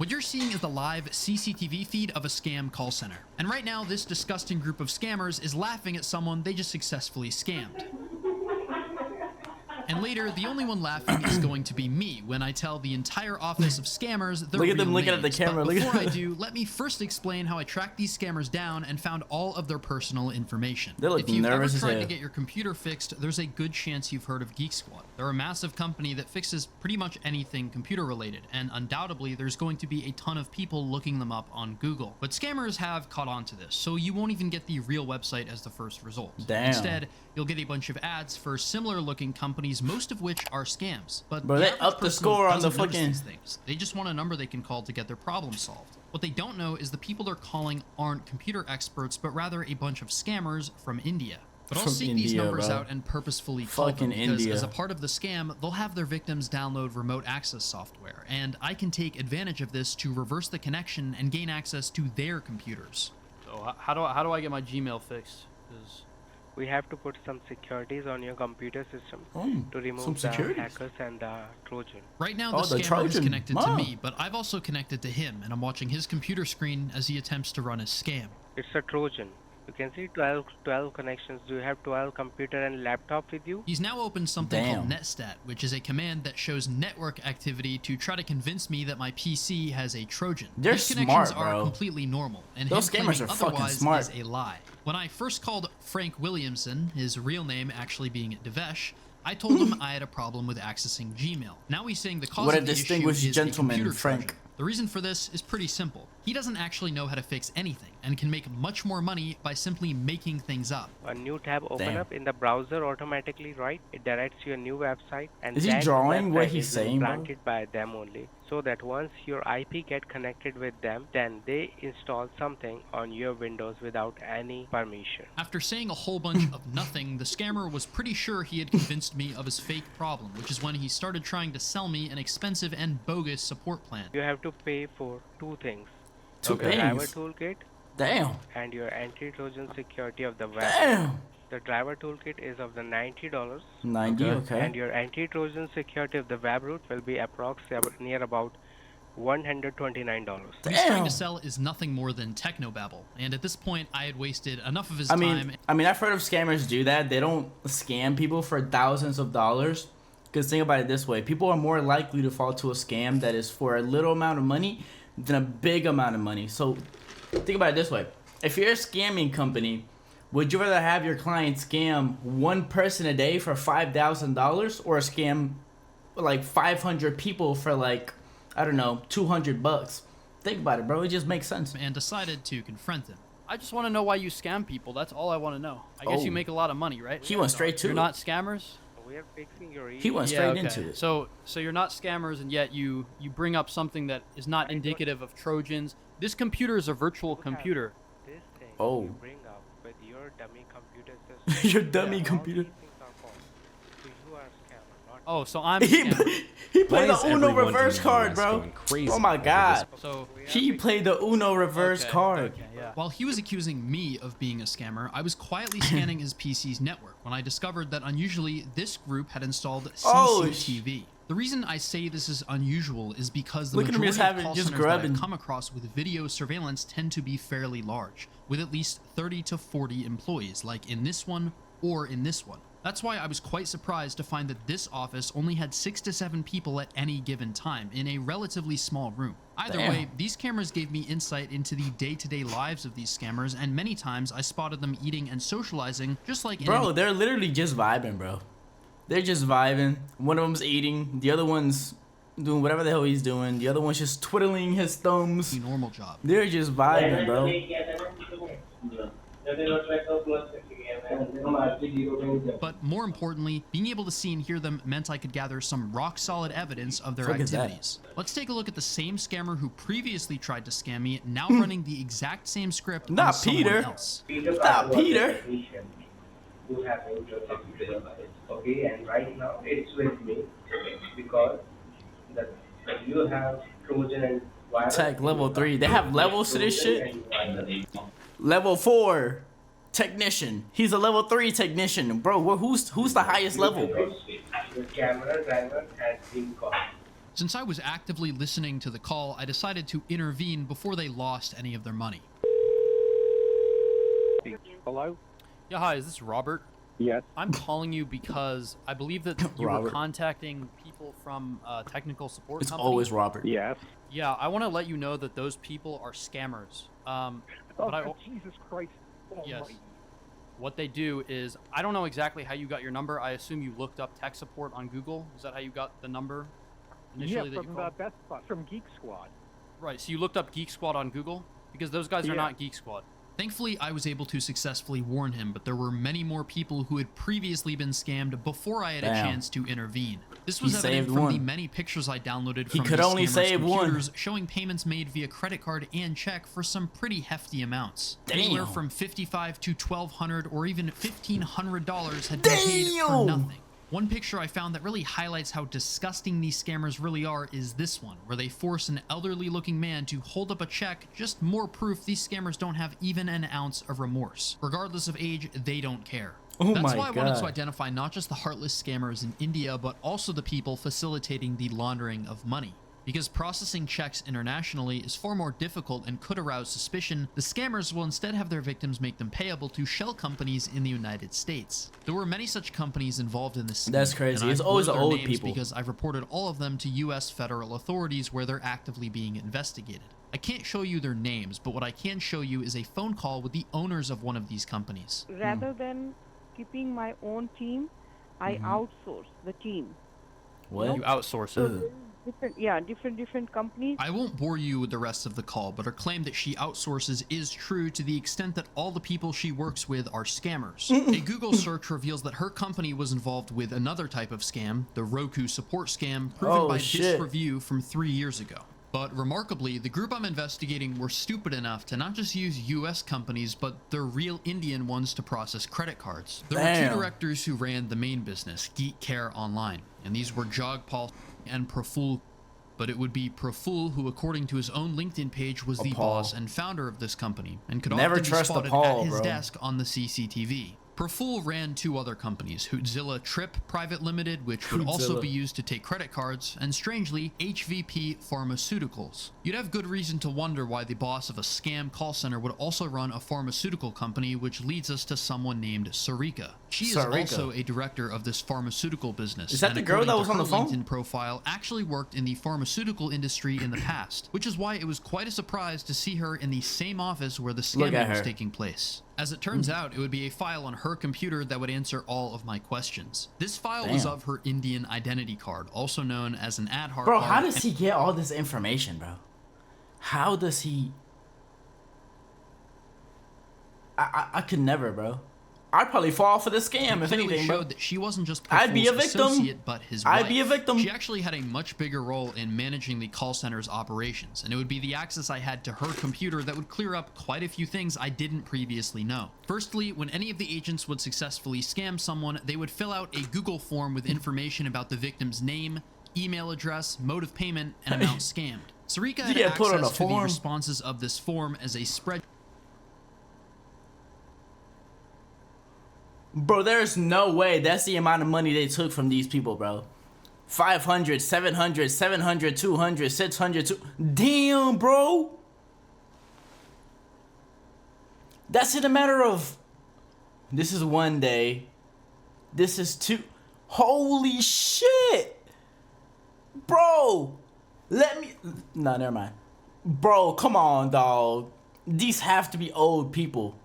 What you're seeing is the live CCTV feed of a scam call center. And right now, this disgusting group of scammers is laughing at someone they just successfully scammed. And later, the only one laughing is going to be me when I tell the entire office of scammers their Look at them real looking at the names. camera. But Look at before I them. do, let me first explain how I tracked these scammers down and found all of their personal information. They look If you've ever nervous as tried hell. to get your computer fixed, there's a good chance you've heard of Geek Squad. They're a massive company that fixes pretty much anything computer related, and undoubtedly there's going to be a ton of people looking them up on Google. But scammers have caught on to this, so you won't even get the real website as the first result. Damn. Instead, you'll get a bunch of ads for similar looking companies, most of which are scams. But Bro, the they average upped the person score on the doesn't notice fucking- these things. They just want a number they can call to get their problem solved. What they don't know is the people they're calling aren't computer experts, but rather a bunch of scammers from India. But I'll From seek these India, numbers bro. out and purposefully call Fucking them because India. as a part of the scam, they'll have their victims download remote access software, and I can take advantage of this to reverse the connection and gain access to their computers. So how do I get my Gmail fixed? 'Cause We have to put some securities on your computer system Oh, to some remove the securities. hackers and the Trojan. Right now, Oh, the the scammer is Trojan. connected to Wow. me, but I've also connected to him, and I'm watching his computer screen as he attempts to run his scam. It's a Trojan. You can see 12 connections. Do you have 12 computer and laptop with you? He's now opened something called Damn. netstat, which is a command that shows network activity to try to convince me that my PC has a Trojan. They're These connections smart, are bro. completely normal, and Those him scammers claiming are fucking otherwise smart. is a lie. When I first called Frank Williamson, his real name actually being Devesh, I told him I had a problem with accessing Gmail. Now he's saying the cause What a of the issue distinguished is gentleman, a computer Frank. Trojan. The reason for this is pretty simple. He doesn't actually know how to fix anything and can make much more money by simply making things up. A new tab open Damn. up in the browser automatically, right? It directs you a new website, and Is he that drawing what website he's is saying, bro? granted by them only. So that once your IP get connected with them, then they install something on your Windows without any permission. After saying a whole bunch of nothing, the scammer was pretty sure he had convinced me of his fake problem, which is when he started trying to sell me an expensive and bogus support plan. You have to pay for two things: Two the driver things. toolkit Damn. and your anti-Trojan security of the web. Damn. The driver toolkit is of the $90. 90, okay. And your anti-Trojan security of the web root will be near about $129. What he's trying Damn. to sell is nothing more than technobabble, and at this point, I had wasted enough of his I time. mean, I've heard of scammers do that. They don't scam people for thousands of dollars. Because think about it this way. People are more likely to fall to a scam that is for a little amount of money than a big amount of money. So think about it this way. If you're a scamming company, would you rather have your client scam one person a day for $5,000 or scam like 500 people for like, I don't know, $200? Think about it, bro. It just makes sense. and decided to confront him. I just want to know why you scam people. That's all I want to know. I guess you Oh. make a lot of money, right? He went straight to You're it. not scammers. We are fixing your He went straight into it. So you're not scammers, and yet you bring up something that is not indicative of Trojans. This computer is a virtual computer. This thing Oh. you bring up with your dummy computer system. Your dummy all computer. these things are false. So you are a scammer, not Oh, so I'm a He, scammer. he Why played is the Uno everyone reverse in the card, US bro. going crazy Oh my over god. So He played the Uno reverse okay, card. Okay, yeah. While he was accusing me of being a scammer, I was quietly scanning his PC's network when I discovered that unusually this group had installed Oh, CCTV. The reason I say this is unusual is because the Look at him majority just of having- call just centers that grabbing. I've come across with video surveillance tend to be fairly large, with at least 30 to 40 employees, like in this one or in this one. That's why I was quite surprised to find that this office only had 6 to 7 people at any given time in a relatively small room. Either Damn. way, these cameras gave me insight into the day-to-day lives of these scammers, and many times I spotted them eating and socializing just like in Bro, they're literally just vibing, bro. They're just vibing. One of them's eating. The other one's doing whatever the hell he's doing. The other one's just twiddling his thumbs. any normal job. They're just vibing, bro. But more importantly, being able to see and hear them meant I could gather some rock-solid evidence of their Fuck is that? activities. Let's take a look at the same scammer who previously tried to scam me, now running the exact same script on Not someone Peter. else. Not Peter. Who have okay, and right now it's with me because you have Trojan and virus. Tech level 3. They have levels to this shit. Level 4 technician. He's a level 3 technician, bro. Who's the highest level? The camera driver has been caught. Since I was actively listening to the call, I decided to intervene before they lost any of their money. Hello? Yeah, hi, is this Robert? Yes. I'm calling you because I believe that you were Robert. contacting people from a technical support It's company. always Robert. Yes. Yeah, I want to let you know that those people are scammers. But I, Jesus Christ. yes. What they do is, I don't know exactly how you got your number. I assume you looked up tech support on Google. Is that how you got the number initially that you from called? Best Buy, from Geek Squad. Right, so you looked up Geek Squad on Google? Because those guys are Yeah. not Geek Squad. Thankfully, I was able to successfully warn him, but there were many more people who had previously been scammed before I had a Damn. chance to intervene. This was He evident saved from one. the many pictures I downloaded He from could these only scammers' save one. computers showing payments made via credit card and check for some pretty hefty amounts. Damn. Anywhere from $55 to $1,200 or even $1,500 had been paid for Damn. nothing. One picture I found that really highlights how disgusting these scammers really are is this one, where they force an elderly looking man to hold up a check, just more proof these scammers don't have even an ounce of remorse. Regardless of age, they don't care. Oh That's my why I wanted to God. identify not just the heartless scammers in India, but also the people facilitating the laundering of money. Because processing checks internationally is far more difficult and could arouse suspicion, the scammers will instead have their victims make them payable to shell companies in the United States. There were many such companies involved in this scheme. That's crazy. and It's I've always blurred the their old names people. Because I've reported all of them to US federal authorities where they're actively being investigated. I can't show you their names, but what I can show you is a phone call with the owners of one of these companies. Rather than keeping my own team, I outsource the team. What? You outsource So it. there's different companies. I won't bore you with the rest of the call, but her claim that she outsources is true to the extent that all the people she works with are scammers. A Google search reveals that her company was involved with another type of scam, the Roku support scam, proven Oh, by shit. this review from 3 years ago. But remarkably, the group I'm investigating were stupid enough to not just use US companies, but their real Indian ones to process credit cards. There were Damn. two directors who ran the main business, Geek Care Online, and these were Jogpal and Praful. But it would be Praful who, according to his own LinkedIn page, was the Paul. boss and founder of this company, and could Never often be trust a spotted Paul, at his bro. desk on the CCTV. Praful ran two other companies, Hootzilla Trip Private Limited, which would also Hootzilla. be used to take credit cards, and strangely, HVP Pharmaceuticals. You'd have good reason to wonder why the boss of a scam call center would also run a pharmaceutical company, which leads us to someone named Sarika. She is Sarika. also a director of this pharmaceutical business. Is that and the girl that according was to on the her phone? LinkedIn profile, actually worked in the pharmaceutical industry in the past, which is why it was quite a surprise to see her in the same office where the Look at scamming was her. taking place. As it turns out, it would be a file on her computer that would answer all of my questions. This file was Damn. of her Indian identity card, also known as an Aadhaar Bro, card. how does he get all this information, bro? How does he? I could never, bro. I'd probably fall for the scam It if clearly anything, bro. showed that she wasn't just I'd be a Praful's victim. associate, but his wife. I'd be a victim. She actually had a much bigger role in managing the call center's operations, and it would be the access I had to her computer that would clear up quite a few things I didn't previously know. Firstly, when any of the agents would successfully scam someone, they would fill out a Google form with information about the victim's name, email address, mode of payment, and amount scammed. Sarika had get put on access a to the form? responses of this form as a spreadsheet. Bro, there's no way that's the amount of money they took from these people, bro. 500, 700, 700, 200, 600, damn, bro. That's in a matter of, this is one day. This is two. Holy shit. Bro, let me, no, never mind. Bro, come on, dog. These have to be old people.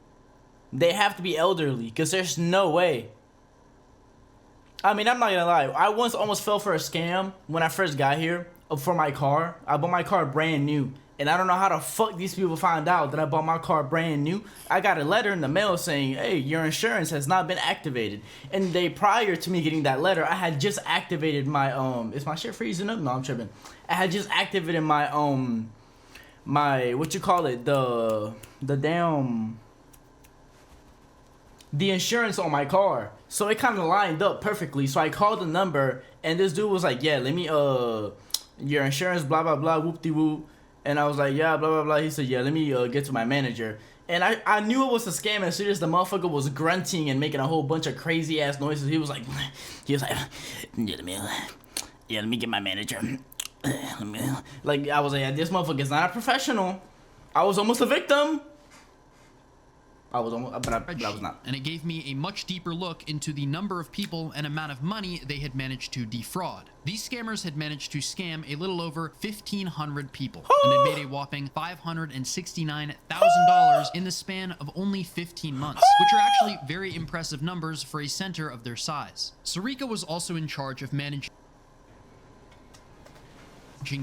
They have to be elderly, because there's no way. I mean, I'm not gonna lie. I once almost fell for a scam when I first got here for my car. I bought my car brand new. And I don't know how the fuck these people found out that I bought my car brand new. I got a letter in the mail saying, hey, your insurance has not been activated. And prior to me getting that letter, I had just activated my, is my shit freezing up? No, I'm tripping. I had just activated my, what you call it? The insurance on my car. So it kind of lined up perfectly. So I called the number and this dude was like, yeah, let me, your insurance, blah, blah, blah, whoop-de-whoop. And I was like, yeah, blah, blah, blah. He said, yeah, let me get to my manager. And I knew it was a scam as soon as the motherfucker was grunting and making a whole bunch of crazy ass noises. He was like, yeah, let me get my manager. like I was like, this motherfucker's not a professional. I was almost a victim. I was almost, but I was not. And it gave me a much deeper look into the number of people and amount of money they had managed to defraud. These scammers had managed to scam a little over 1,500 people and had made a whopping $569,000 in the span of only 15 months, which are actually very impressive numbers for a center of their size. Sarika was also in charge of managing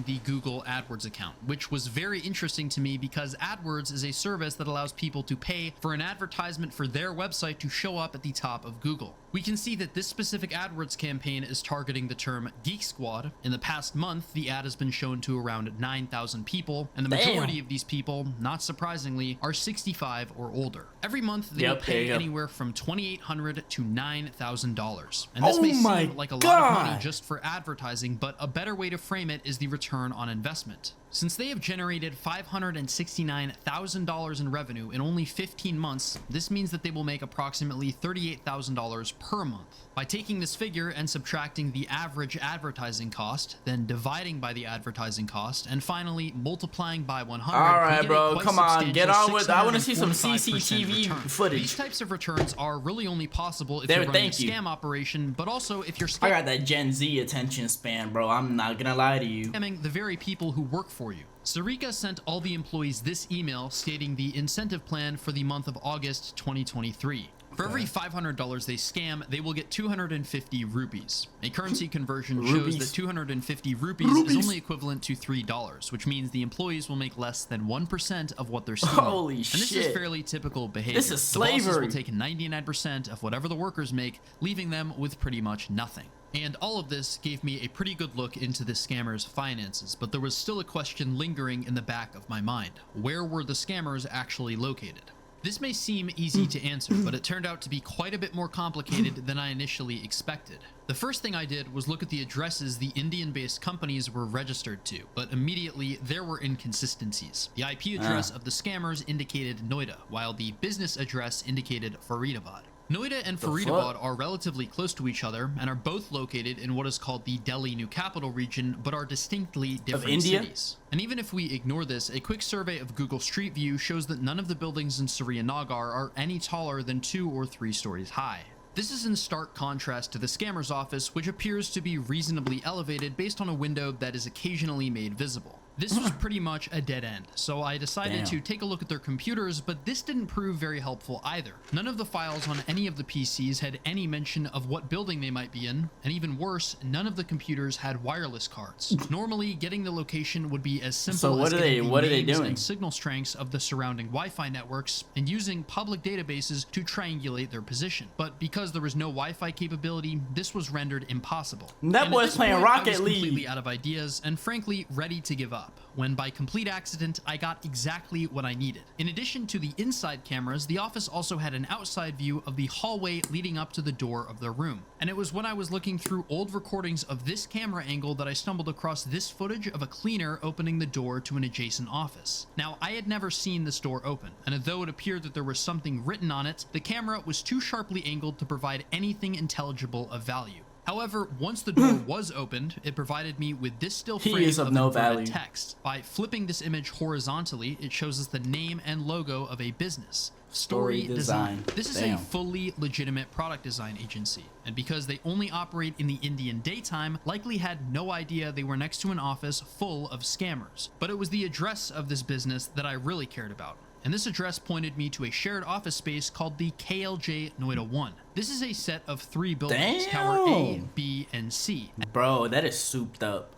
the Google AdWords account, which was very interesting to me because AdWords is a service that allows people to pay for an advertisement for their website to show up at the top of Google. We can see that this specific AdWords campaign is targeting the term Geek Squad. In the past month, the ad has been shown to around 9,000 people, and the majority of these people, not surprisingly, are 65 or older. Every month, they will pay anywhere from $2,800 to $9,000. And this may seem like a lot of money just for advertising, but a better way to frame it is the return on investment. Since they have generated $569,000 in revenue in only 15 months, this means that they will make approximately $38,000 per month. By taking this figure and subtracting the average advertising cost, then dividing by the advertising cost, and finally multiplying by 100. All right, bro, come on, get on with. I want to see some CCTV footage. These types of returns are really only possible if you're running a scam operation, but also if you're I got that Gen Z attention span, bro. I'm not gonna lie to you. Scamming the very people who work for you. Sarika sent all the employees this email stating the incentive plan for the month of August 2023. For every $500 they scam, they will get 250 rupees. A currency conversion shows that 250 rupees is only equivalent to $3, which means the employees will make less than 1% of what they're stealing. Holy and this shit. is fairly typical behavior. This is slavery. The bosses will take 99% of whatever the workers make, leaving them with pretty much nothing. And all of this gave me a pretty good look into the scammer's finances, but there was still a question lingering in the back of my mind. Where were the scammers actually located? This may seem easy to answer, but it turned out to be quite a bit more complicated than I initially expected. The first thing I did was look at the addresses the Indian-based companies were registered to, but immediately there were inconsistencies. The IP address of the scammers indicated Noida, while the business address indicated Faridabad. Noida and Faridabad are relatively close to each other and are both located in what is called the Delhi New Capital region, but are distinctly different cities. And even if we ignore this, a quick survey of Google Street View shows that none of the buildings in Suryanagar are any taller than 2 or 3 stories high. This is in stark contrast to the scammer's office, which appears to be reasonably elevated based on a window that is occasionally made visible. This was pretty much a dead end, so I decided to take a look at their computers, but this didn't prove very helpful either. None of the files on any of the PCs had any mention of what building they might be in, and even worse, none of the computers had wireless cards. Normally, getting the location would be as simple as getting the names and signal strengths of the surrounding Wi-Fi networks and using public databases to triangulate their position. But because there was no Wi-Fi capability, this was rendered impossible. That boy's playing Rocket League. I was completely out of ideas and frankly ready to give up, when by complete accident I got exactly what I needed. In addition to the inside cameras, the office also had an outside view of the hallway leading up to the door of their room. And it was when I was looking through old recordings of this camera angle that I stumbled across this footage of a cleaner opening the door to an adjacent office. Now, I had never seen this door open, and although it appeared that there was something written on it, the camera was too sharply angled to provide anything intelligible of value. However, once the door was opened, it provided me with this still frame of inverted text. By flipping this image horizontally, it shows us the name and logo of a business. Story Design. This is a fully legitimate product design agency, and because they only operate in the Indian daytime, likely had no idea they were next to an office full of scammers. But it was the address of this business that I really cared about. And this address pointed me to a shared office space called the KLJ Noida 1. This is a set of 3 buildings, Tower A, B, and C. Bro, that is souped up.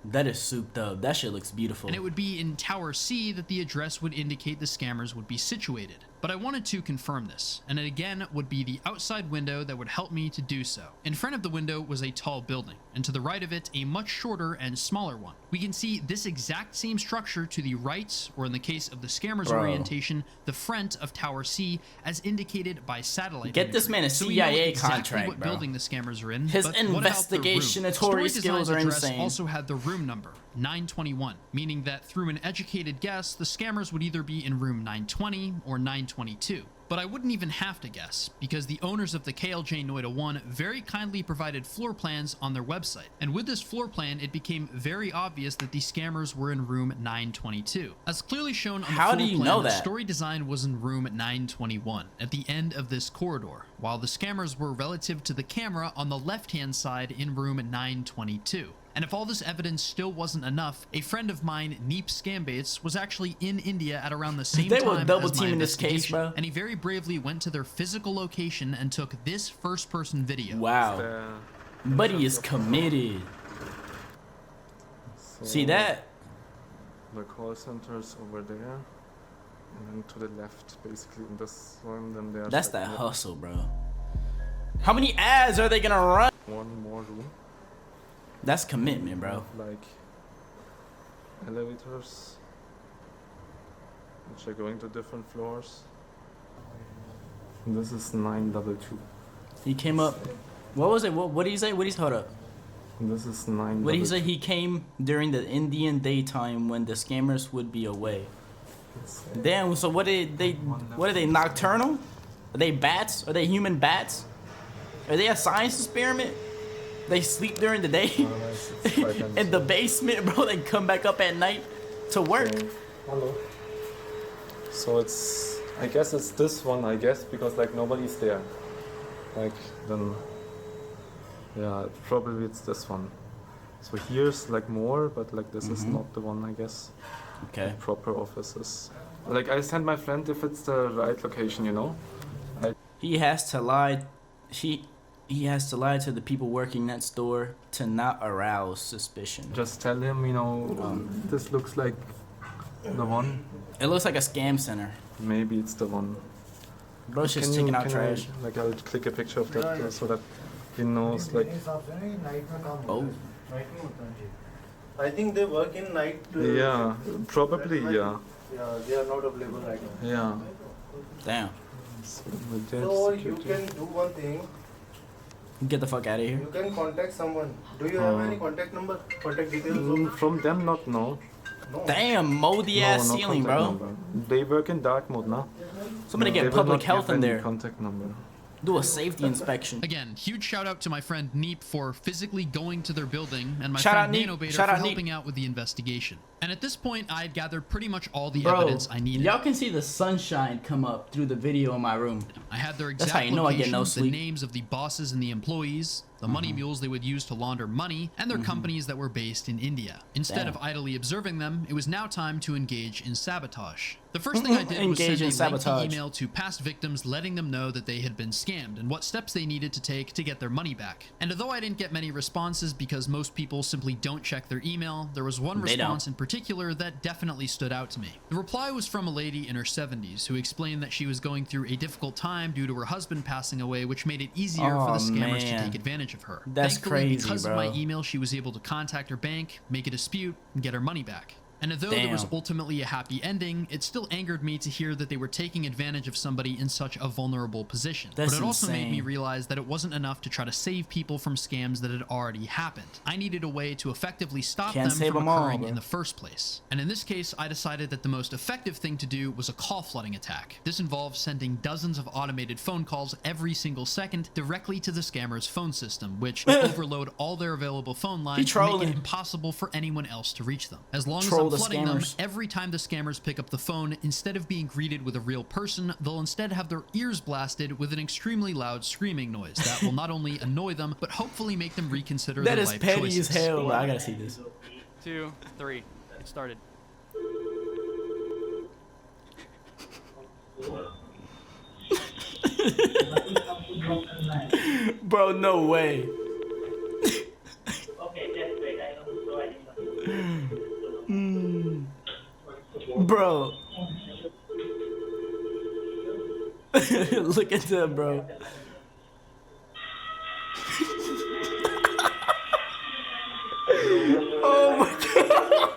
That is souped up. That shit looks beautiful. And it would be in Tower C that the address would indicate the scammers would be situated. But I wanted to confirm this, and it again would be the outside window that would help me to do so. In front of the window was a tall building, and to the right of it, a much shorter and smaller one. We can see this exact same structure to the right, or in the case of the scammer's orientation, the front of Tower C, as indicated by satellite Get this man a CIA contract, what bro. building the scammers are in. His but investigatory skills are insane. Also had the room number, 921, meaning that through an educated guess, the scammers would either be in room 920 or 922. But I wouldn't even have to guess, because the owners of the KLJ Noida 1 very kindly provided floor plans on their website. And with this floor plan, it became very obvious that the scammers were in room 922. As clearly shown on the How floor do you plan, know the that? story design was in room 921, at the end of this corridor, while the scammers were relative to the camera on the left-hand side in room 922. And if all this evidence still wasn't enough, a friend of mine, Neep Scambaits, was actually in India at around the same They time were double as my teaming this case, investigation, bro. and he very bravely went to their physical location and took this first-person video. Wow. Buddy is committed. See that? The call center is over there, and then to the left, basically in this one. Then there's That's like that hustle, bro. How many ads are they gonna run? one more room. That's commitment, bro. Like elevators, which are going to different floors. This is 922. He came up. What was it? What did he say? Hold up. This is 922. What did he say? He came during the Indian daytime when the scammers would be away. Damn. So what are they nocturnal? Are they bats? Are they human bats? Are they a science experiment? They sleep during the day in the basement, bro. They come back up at night to work. Hello. So I guess it's this one, because like nobody's there. Like then, yeah, probably it's this one. So here's like more, but like this is not the one, I guess. Okay. Proper offices. Like I sent my friend if it's the right location, you know. He has to lie. He has to lie to the people working next door to not arouse suspicion. Just tell him, this looks like the one. It looks like a scam center. Maybe it's the one. Bro's just taking out trash. I'll click a picture of that so that he knows, like. Oh. I think they work in night. Yeah, probably, yeah. Yeah, they are not available right now. Yeah. Damn. So you can do one thing. Get the fuck out of here. You can contact someone. Do you have any contact number? Contact details? From them, not no. No. Damn, moldy ass no ceiling, contact bro. number. They work in dark mode, now. Somebody They get will public not health give in any there. Contact number. Do a safety inspection. Again, huge shout out to my friend Neep for physically going to their building, and my Shout out friend Neep. Nanobator Shout for out Neep. helping out with the investigation. And at this point, I had gathered pretty much all the Bro, evidence I needed. y'all can see the sunshine come up through the video in my room. I had their That's exact how you know I get no locations, the sleep. names of the bosses and the employees, the money mules they would use to launder money, and their companies that were based in India. Instead Damn. of idly observing them, it was now time to engage in sabotage. The first thing I did was Engage send in a sabotage. lengthy email to past victims letting them know that they had been scammed and what steps they needed to take to get their money back. And although I didn't get many responses because most people simply don't check their email, there was one They don't. response in particular that definitely stood out to me. The reply was from a lady in her 70s who explained that she was going through a difficult time due to her husband passing away, which made it easier for Aw, the scammers man. to take advantage of her. That's Thankfully, crazy, because bro. of my email, she was able to contact her bank, make a dispute, and get her money back. And although there was Damn. ultimately a happy ending, it still angered me to hear that they were taking advantage of somebody in such a vulnerable position. That's But it also made me insane. realize that it wasn't enough to try to save people from scams that had already happened. I needed a way to effectively stop Can't them save from them all, occurring bro. in the first place. And in this case, I decided that the most effective thing to do was a call flooding attack. This involved sending dozens of automated phone calls every single second directly to the scammer's phone system, which would overload all their available phone lines and make trolling. it impossible for anyone else to reach them. As long Troll as the I'm flooding them, scammers. every time the scammers pick up the phone, instead of being greeted with a real person, they'll instead have their ears blasted with an extremely loud screaming noise that will not only annoy them, but hopefully make them reconsider That their is life petty choices. as hell, bro. I gotta see this. 2, 3. It started. Bro, no way. Bro. Look at that, bro. Oh my god.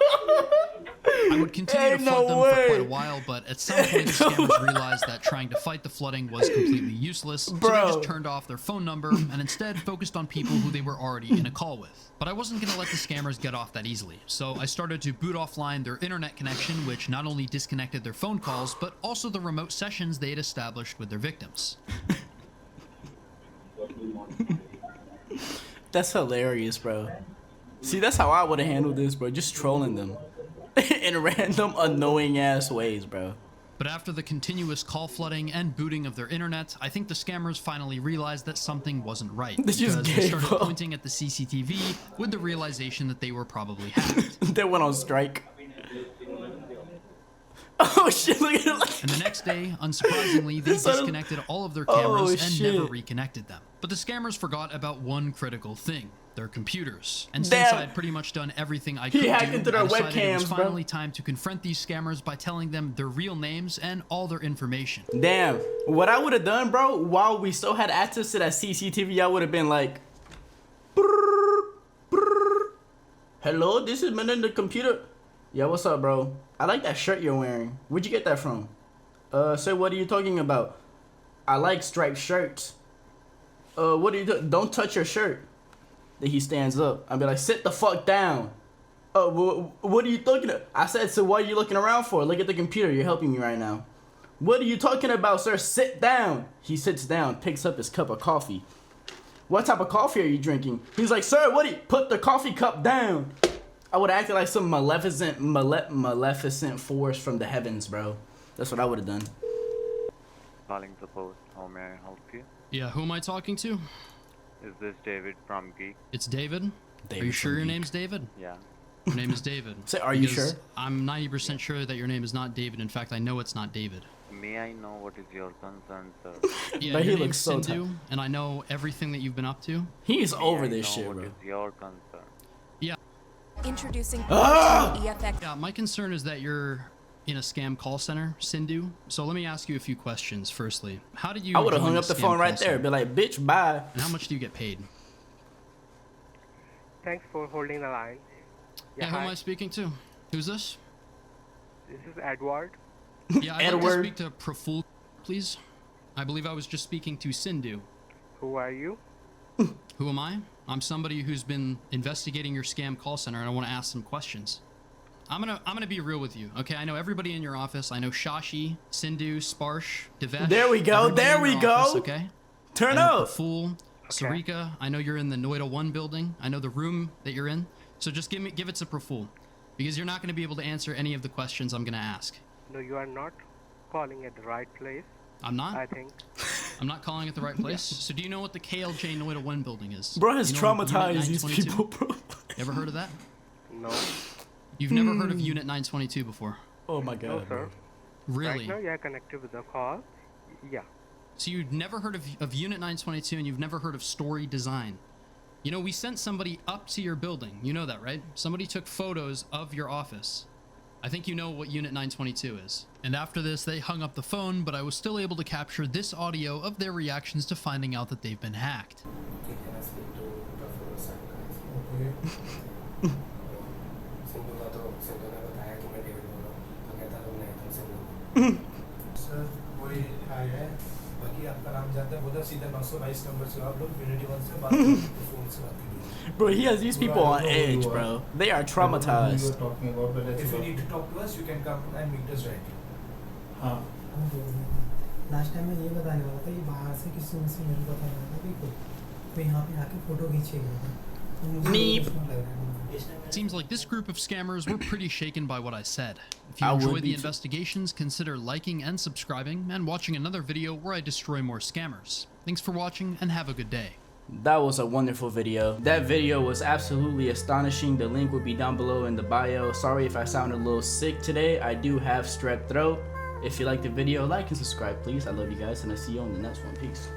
I would continue to Ain't flood no them way. for quite a while, but at some point the scammers realized that trying to fight the flooding was completely useless, so they Bro. just turned off their phone number and instead focused on people who they were already in a call with. But I wasn't going to let the scammers get off that easily, so I started to boot offline their internet connection, which not only disconnected their phone calls, but also the remote sessions they had established with their victims. That's hilarious, bro. See, that's how I would have handled this, bro. Just trolling them in random, annoying ass ways, bro. But after the continuous call flooding and booting of their internet, I think the scammers finally realized that something wasn't right. They just Because they gave started up. pointing at the CCTV with the realization that they were probably hacked. They went on strike. Oh shit! Look at it. And the next day, unsurprisingly, they Son of- disconnected all of their Oh, cameras and never shit. reconnected them. But the scammers forgot about one critical thing: their computers. And since Damn. I had pretty much done everything I could He hacked do, into their I decided it was webcams, bro. finally time to confront these scammers by telling them their real names and all their information. Damn. What I would have done, bro, while we still had access to that CCTV, I would have been like, "Brrr, brrr. Hello, this is man in the computer. Yeah, what's up, bro? I like that shirt you're wearing. Where'd you get that from? Sir, what are you talking about? I like striped shirts. What are you doing? Don't touch your shirt. Then he stands up. I'd be like, sit the fuck down. What are you talking about? I said, so what are you looking around for? Look at the computer. You're helping me right now. What are you talking about, sir? Sit down. He sits down, picks up his cup of coffee. What type of coffee are you drinking? He's like, sir, what do you... Put the coffee cup down. I would have acted like some maleficent force from the heavens, bro. That's what I would have done. Calling support. How may I help you? Yeah, who am I talking to? Is this David from Geek? It's David. Are David you sure from your Geek. name's David? Yeah. Your name is David. Say, are you Because sure? I'm 90% sure that your name is not David. In fact, I know it's not David. May I know what is your concern, sir? Yeah, But he your looks name's so Sindhu, and I know everything that you've been up to. He's May over I this know shit, what bro. is your concern? Introducing Ah! EFX. Yeah, my concern is that you're in a scam call center, Sindhu. So let me ask you a few questions. Firstly, how did you? I would have join hung a up the scam phone call right there. center? Be like, bitch, bye. And how much do you get paid? Thanks for holding the line. Yeah, who am hi. I speaking to? Who's this? This is Edward. Yeah, I'd like to Edward. speak to Praful, please. I believe I was just speaking to Sindhu. Who are you? Who am I? I'm somebody who's been investigating your scam call center, and I want to ask some questions. I'm gonna be real with you, okay? I know everybody in your office. I know Shashi, Sindhu, Sparsh, Devesh. There we go, everybody there in your we go. office, okay? Turn I know up. Praful, Sarika. I know you're in the Noida 1 building. I know the room that you're in. So just give it to Praful, because you're not gonna be able to answer any of the questions I'm gonna ask. No, you are not calling at the right place, I'm not. I think. I'm not calling it the right place. So do you know what the KLJ Noida 1 building is? Bro has You know Unit traumatized these 922? people, bro. You ever heard of that? No. You've never heard of Unit 922 before? Oh my No, god. sir. Really? Right now you are connected with the call. Yeah. So you've never heard of Unit 922 and you've never heard of Story Design. You know, we sent somebody up to your building. You know that, right? Somebody took photos of your office. I think you know what Unit 922 is. And after this, they hung up the phone, but I was still able to capture this audio of their reactions to finding out that they've been hacked. Sir वही आया है बाकी आपका नाम जानते हैं बोला सीधा 922 नंबर से आप लोग यूनिटी 1 से बात करें फोन से बात कीजिए Bro, he has these people on edge, bro. They are traumatized. If you need to talk to us you can come and meet us directly हाँ लास्ट टाइम मैं ये बताने वाला था कि बाहर से किसी से मेरे को बताने वाला था कि कोई यहाँ पे आके फोटो खींचेगा तो मुझे Neep. लग रहा है It seems like this group of scammers were pretty shaken by what I said. If you I would enjoy be the too. investigations, consider liking and subscribing and watching another video where I destroy more scammers. Thanks for watching and have a good day. That was a wonderful video. That video was absolutely astonishing. The link will be down below in the bio. Sorry if I sounded a little sick today. I do have strep throat. If you liked the video, like and subscribe, please. I love you guys, and I'll see you on the next one. Peace.